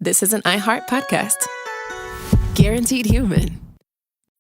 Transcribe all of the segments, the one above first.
This is an iHeart podcast. Guaranteed human.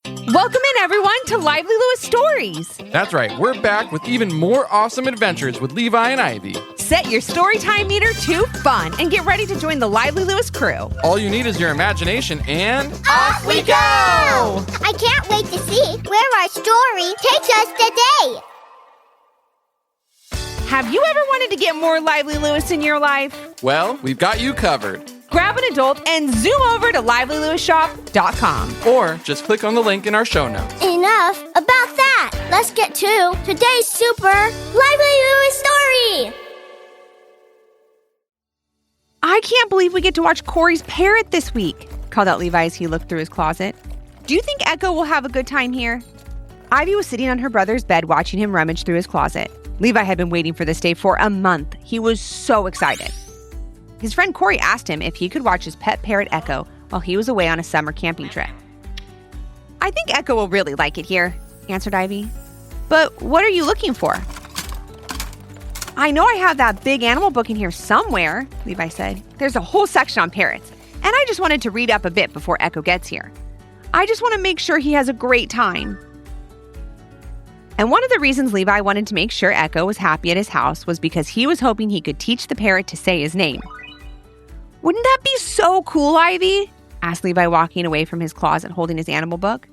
Welcome in, everyone, to Lively Lewis Stories. That's right. We're back with even more awesome adventures with Levi and Ivy. Set your storytime meter to fun and get ready to join the Lively Lewis crew. All you need is your imagination and... Off we go! I can't wait to see where our story takes us today. Have you ever wanted to get more Lively Lewis in your life? Well, we've got you covered. Grab an adult and zoom over to livelylewisshop.com. Or just click on the link in our show notes. Enough about that. Let's get to today's super Lively Lewis story. I can't believe we get to watch Corey's parrot this week, called out Levi as he looked through his closet. Do you think Echo will have a good time here? Ivy was sitting on her brother's bed watching him rummage through his closet. Levi had been waiting for this day for a month. He was so excited. His friend Corey asked him if he could watch his pet parrot Echo while he was away on a summer camping trip. I think Echo will really like it here, answered Ivy. But what are you looking for? I know I have that big animal book in here somewhere, Levi said. There's a whole section on parrots, and I just wanted to read up a bit before Echo gets here. I just want to make sure he has a great time. And one of the reasons Levi wanted to make sure Echo was happy at his house was because he was hoping he could teach the parrot to say his name. Wouldn't that be so cool, Ivy? Asked Levi, walking away from his closet holding his animal book.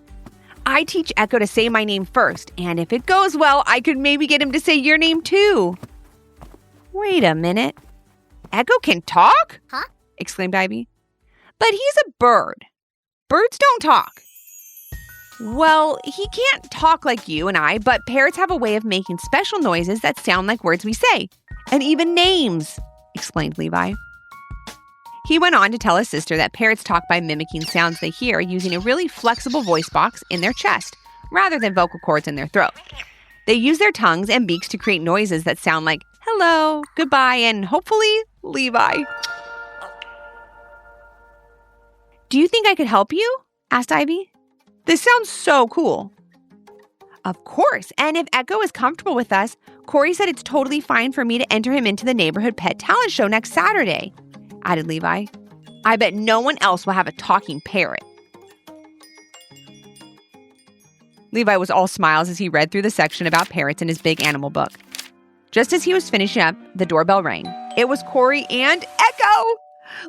I teach Echo to say my name first, and if it goes well, I could maybe get him to say your name too. Wait a minute. Echo can talk? Huh? Exclaimed Ivy. But he's a bird. Birds don't talk. Well, he can't talk like you and I, but parrots have a way of making special noises that sound like words we say, and even names, explained Levi. He went on to tell his sister that parrots talk by mimicking sounds they hear using a really flexible voice box in their chest, rather than vocal cords in their throat. They use their tongues and beaks to create noises that sound like hello, goodbye, and hopefully, Levi. Do you think I could help you? Asked Ivy. This sounds so cool. Of course, and if Echo is comfortable with us, Corey said it's totally fine for me to enter him into the neighborhood pet talent show next Saturday, added Levi. I bet no one else will have a talking parrot. Levi was all smiles as he read through the section about parrots in his big animal book. Just as he was finishing up, the doorbell rang. It was Corey and Echo!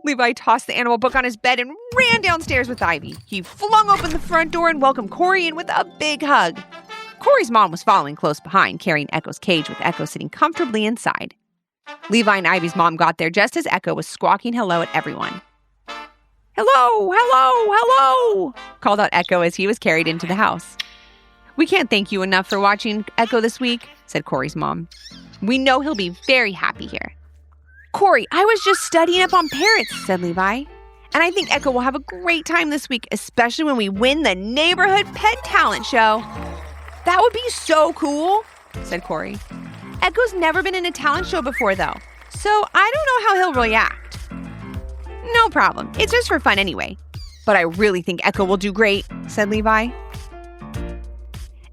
Levi tossed the animal book on his bed and ran downstairs with Ivy. He flung open the front door and welcomed Corey in with a big hug. Corey's mom was following close behind, carrying Echo's cage with Echo sitting comfortably inside. Levi and Ivy's mom got there just as Echo was squawking hello at everyone. Hello, hello, hello, called out Echo as he was carried into the house. We can't thank you enough for watching Echo this week, said Corey's mom. We know he'll be very happy here. Corey, I was just studying up on parrots, said Levi. And I think Echo will have a great time this week, especially when we win the neighborhood pet talent show. That would be so cool, said Corey. Echo's never been in a talent show before, though, so I don't know how he'll react. No problem. It's just for fun anyway. But I really think Echo will do great, said Levi.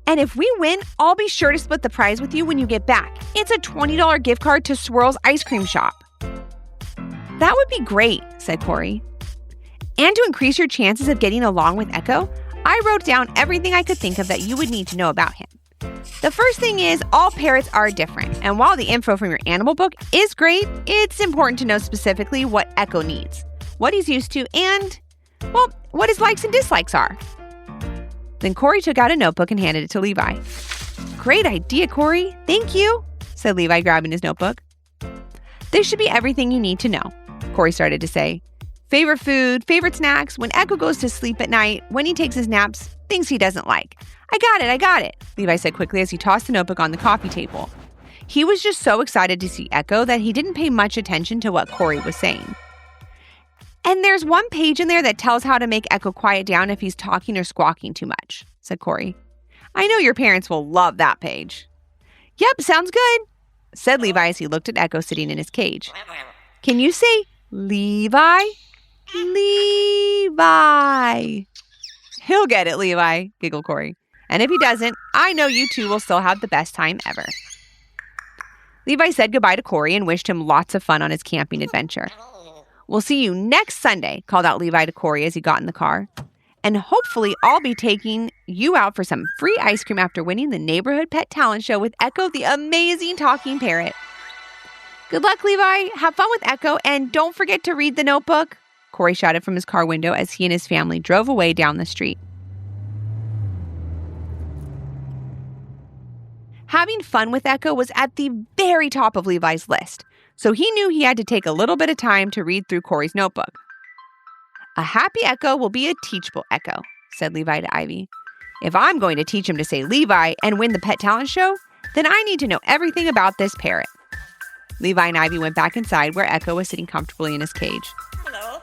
And if we win, I'll be sure to split the prize with you when you get back. It's a $20 gift card to Swirl's ice cream shop. That would be great, said Corey. And to increase your chances of getting along with Echo, I wrote down everything I could think of that you would need to know about him. The first thing is all parrots are different, and while the info from your animal book is great, it's important to know specifically what Echo needs, what he's used to, and, well, what his likes and dislikes are. Then Corey took out a notebook and handed it to Levi. Great idea, Corey. Thank you, said Levi, grabbing his notebook. This should be everything you need to know, Corey started to say. Favorite food, favorite snacks, when Echo goes to sleep at night, when he takes his naps, things he doesn't like. I got it, Levi said quickly as he tossed the notebook on the coffee table. He was just so excited to see Echo that he didn't pay much attention to what Corey was saying. And there's one page in there that tells how to make Echo quiet down if he's talking or squawking too much, said Corey. I know your parents will love that page. Yep, sounds good, said Levi as he looked at Echo sitting in his cage. Can you say Levi? Levi. He'll get it, Levi, giggled Corey. And if he doesn't, I know you two will still have the best time ever. Levi said goodbye to Corey and wished him lots of fun on his camping adventure. We'll see you next Sunday, called out Levi to Corey as he got in the car. And hopefully I'll be taking you out for some free ice cream after winning the Neighborhood Pet Talent Show with Echo, the amazing talking parrot. Good luck, Levi. Have fun with Echo, and don't forget to read the notebook, Corey shouted from his car window as he and his family drove away down the street. Having fun with Echo was at the very top of Levi's list, so he knew he had to take a little bit of time to read through Corey's notebook. A happy Echo will be a teachable Echo, said Levi to Ivy. If I'm going to teach him to say Levi and win the pet talent show, then I need to know everything about this parrot. Levi and Ivy went back inside where Echo was sitting comfortably in his cage. Hello.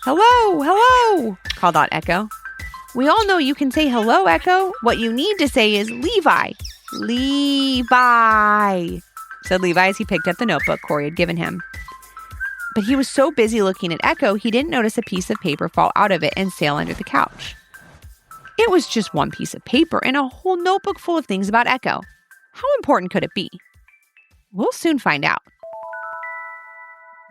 Hello, hello, called out Echo. We all know you can say hello, Echo. What you need to say is Levi. Levi, said Levi as he picked up the notebook Corey had given him. But he was so busy looking at Echo, he didn't notice a piece of paper fall out of it and sail under the couch. It was just one piece of paper and a whole notebook full of things about Echo. How important could it be? We'll soon find out.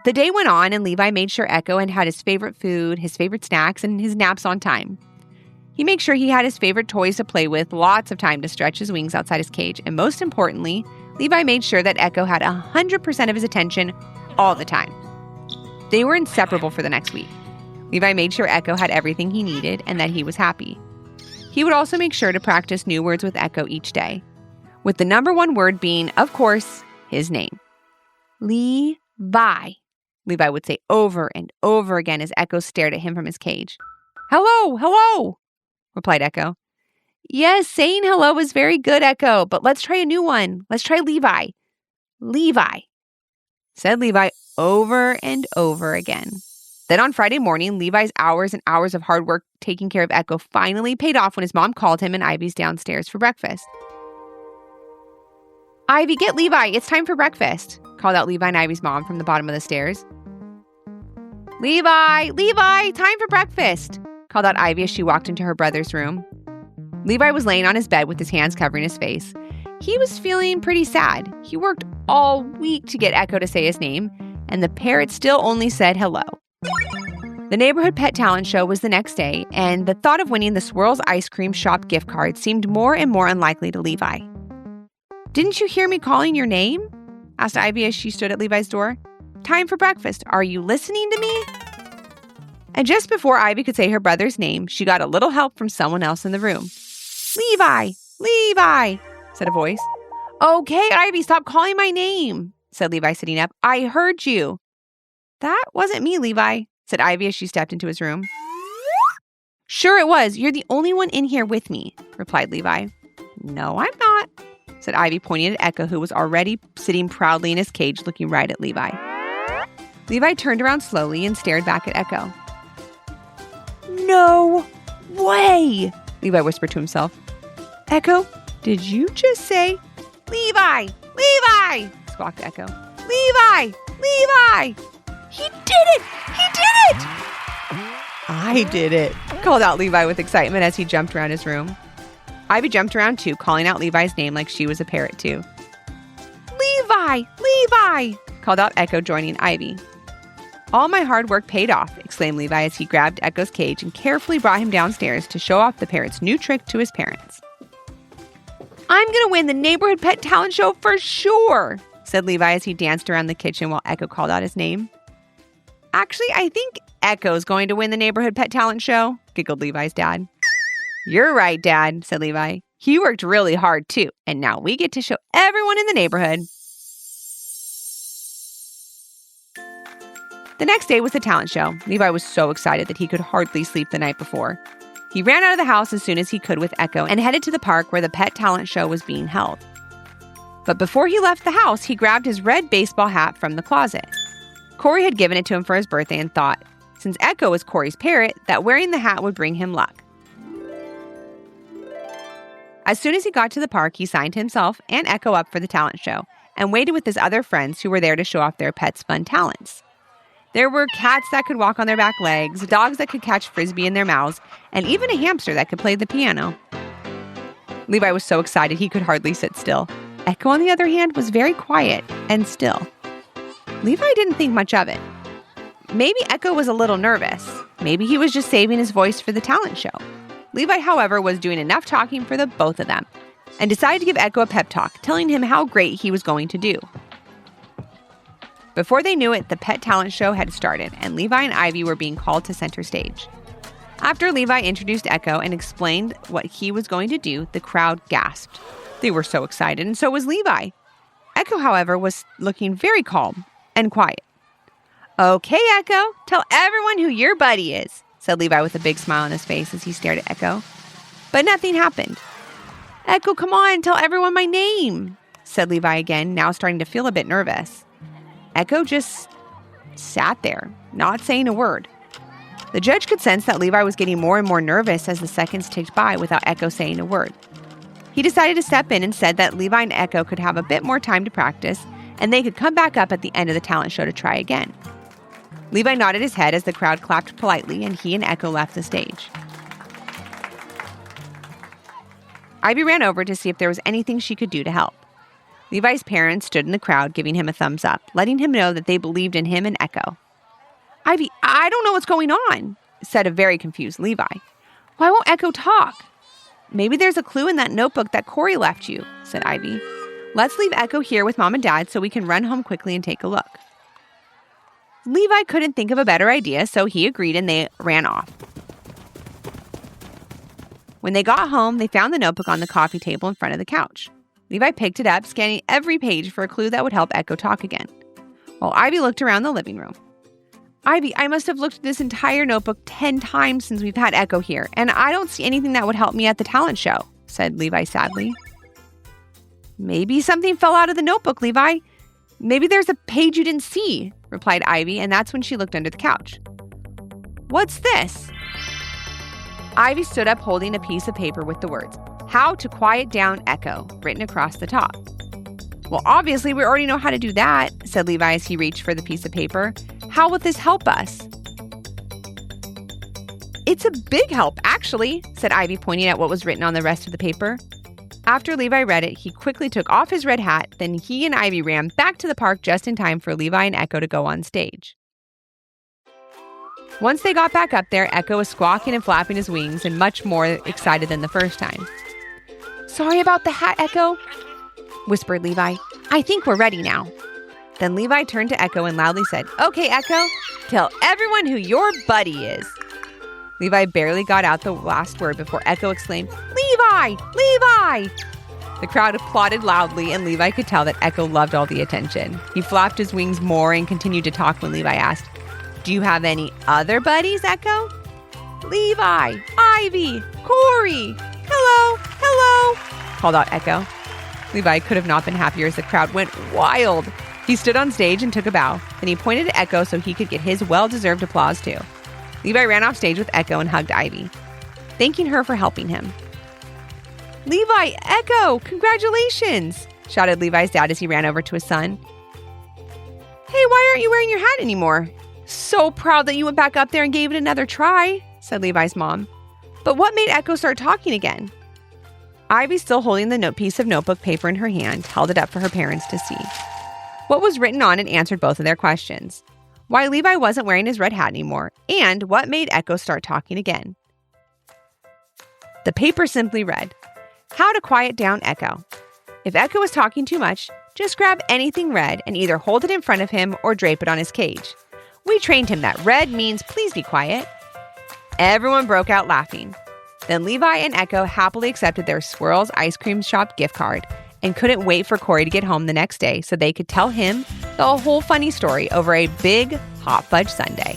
The day went on and Levi made sure Echo had his favorite food, his favorite snacks, and his naps on time. He made sure he had his favorite toys to play with, lots of time to stretch his wings outside his cage, and most importantly, Levi made sure that Echo had 100% of his attention all the time. They were inseparable for the next week. Levi made sure Echo had everything he needed and that he was happy. He would also make sure to practice new words with Echo each day, with the number one word being, of course, his name. Levi, Levi would say over and over again as Echo stared at him from his cage. Hello, hello, replied Echo. Yes, saying hello is very good, Echo, but let's try a new one. Let's try Levi. Levi, said Levi over and over again. Then on Friday morning, Levi's hours and hours of hard work taking care of Echo finally paid off when his mom called him and Ivy's downstairs for breakfast. Ivy, get Levi. It's time for breakfast, called out Levi and Ivy's mom from the bottom of the stairs. Levi, time for breakfast, called out Ivy as she walked into her brother's room. Levi was laying on his bed with his hands covering his face. He was feeling pretty sad. He worked all week to get Echo to say his name, and the parrot still only said hello. The Neighborhood Pet Talent Show was the next day, and the thought of winning the Swirls Ice Cream Shop gift card seemed more and more unlikely to Levi. Didn't you hear me calling your name? Asked Ivy as she stood at Levi's door. Time for breakfast. Are you listening to me? And just before Ivy could say her brother's name, she got a little help from someone else in the room. Levi, said a voice. Okay, Ivy, stop calling my name, said Levi sitting up. I heard you. That wasn't me, Levi, said Ivy as she stepped into his room. Sure it was. You're the only one in here with me, replied Levi. No, I'm not, said Ivy, pointing at Echo, who was already sitting proudly in his cage looking right at Levi. Levi turned around slowly and stared back at Echo. No way, Levi whispered to himself. Echo, did you just say Levi, squawked Echo. Levi! He did it! I did it, called out Levi with excitement as he jumped around his room. Ivy jumped around too, calling out Levi's name like she was a parrot too. Levi, called out Echo, joining Ivy. All my hard work paid off, exclaimed Levi as he grabbed Echo's cage and carefully brought him downstairs to show off the parrot's new trick to his parents. I'm going to win the Neighborhood Pet Talent Show for sure, said Levi as he danced around the kitchen while Echo called out his name. Actually, I think Echo's going to win the Neighborhood Pet Talent Show, giggled Levi's dad. You're right, Dad, said Levi. He worked really hard too, and now we get to show everyone in the neighborhood. The next day was the talent show. Levi was so excited that he could hardly sleep the night before. He ran out of the house as soon as he could with Echo and headed to the park where the pet talent show was being held. But before he left the house, he grabbed his red baseball hat from the closet. Corey had given it to him for his birthday and thought, since Echo was Corey's parrot, that wearing the hat would bring him luck. As soon as he got to the park, he signed himself and Echo up for the talent show and waited with his other friends who were there to show off their pets' fun talents. There were cats that could walk on their back legs, dogs that could catch frisbee in their mouths, and even a hamster that could play the piano. Levi was so excited he could hardly sit still. Echo, on the other hand, was very quiet and still. Levi didn't think much of it. Maybe Echo was a little nervous. Maybe he was just saving his voice for the talent show. Levi, however, was doing enough talking for the both of them and decided to give Echo a pep talk, telling him how great he was going to do. Before they knew it, the pet talent show had started, and Levi and Ivy were being called to center stage. After Levi introduced Echo and explained what he was going to do, the crowd gasped. They were so excited, and so was Levi. Echo, however, was looking very calm and quiet. "Okay, Echo, tell everyone who your buddy is," said Levi with a big smile on his face as he stared at Echo. But nothing happened. "Echo, come on, tell everyone my name," said Levi again, now starting to feel a bit nervous. Echo just sat there, not saying a word. The judge could sense that Levi was getting more and more nervous as the seconds ticked by without Echo saying a word. He decided to step in and said that Levi and Echo could have a bit more time to practice, and they could come back up at the end of the talent show to try again. Levi nodded his head as the crowd clapped politely, and he and Echo left the stage. Ivy ran over to see if there was anything she could do to help. Levi's parents stood in the crowd, giving him a thumbs up, letting him know that they believed in him and Echo. "Ivy, I don't know what's going on," said a very confused Levi. "Why won't Echo talk?" "Maybe there's a clue in that notebook that Corey left you," said Ivy. "Let's leave Echo here with Mom and Dad so we can run home quickly and take a look." Levi couldn't think of a better idea, so he agreed and they ran off. When they got home, they found the notebook on the coffee table in front of the couch. Levi picked it up, scanning every page for a clue that would help Echo talk again, while Ivy looked around the living room. "Ivy, I must have looked at this entire notebook 10 times since we've had Echo here, and I don't see anything that would help me at the talent show," said Levi sadly. "Maybe something fell out of the notebook, Levi. Maybe there's a page you didn't see," replied Ivy, and that's when she looked under the couch. "What's this?" Ivy stood up holding a piece of paper with the words, "How to Quiet Down Echo," written across the top. "Well, obviously we already know how to do that," said Levi as he reached for the piece of paper. "How will this help us?" "It's a big help, actually," said Ivy, pointing at what was written on the rest of the paper. After Levi read it, he quickly took off his red hat, then he and Ivy ran back to the park just in time for Levi and Echo to go on stage. Once they got back up there, Echo was squawking and flapping his wings and much more excited than the first time. "Sorry about the hat, Echo," whispered Levi. "I think we're ready now." Then Levi turned to Echo and loudly said, "Okay, Echo, tell everyone who your buddy is." Levi barely got out the last word before Echo exclaimed, "Levi! Levi!" The crowd applauded loudly, and Levi could tell that Echo loved all the attention. He flapped his wings more and continued to talk when Levi asked, "Do you have any other buddies, Echo?" "Levi, Ivy, Corey, hello, hello," called out Echo. Levi could have not been happier as the crowd went wild. He stood on stage and took a bow. Then he pointed at Echo so he could get his well-deserved applause too. Levi ran off stage with Echo and hugged Ivy, thanking her for helping him. "Levi, Echo, congratulations!" shouted Levi's dad as he ran over to his son. "Hey, why aren't you wearing your hat anymore?" "So proud that you went back up there and gave it another try," said Levi's mom. "But what made Echo start talking again?" Ivy, still holding the piece of notebook paper in her hand, held it up for her parents to see. What was written on it answered both of their questions. Why Levi wasn't wearing his red hat anymore, and what made Echo start talking again. The paper simply read, "How to Quiet Down Echo. If Echo is talking too much, just grab anything red and either hold it in front of him or drape it on his cage. We trained him that red means please be quiet." Everyone broke out laughing. Then Levi and Echo happily accepted their Swirls ice cream shop gift card and couldn't wait for Corey to get home the next day so they could tell him the whole funny story over a big hot fudge sundae.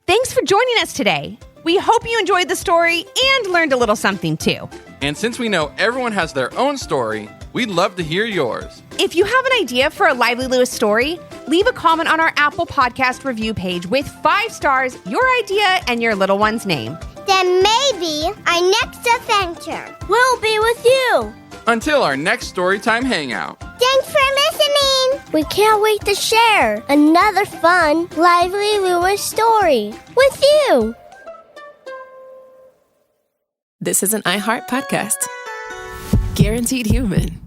Thanks for joining us today. We hope you enjoyed the story and learned a little something too. And since we know everyone has their own story, we'd love to hear yours. If you have an idea for a Lively Lewis story, leave a comment on our Apple Podcast review page with 5 stars, your idea, and your little one's name. Then maybe our next adventure will be with you. Until our next Storytime Hangout. Thanks for listening. We can't wait to share another fun Lively Lewis story with you. This is an iHeart podcast. Guaranteed human.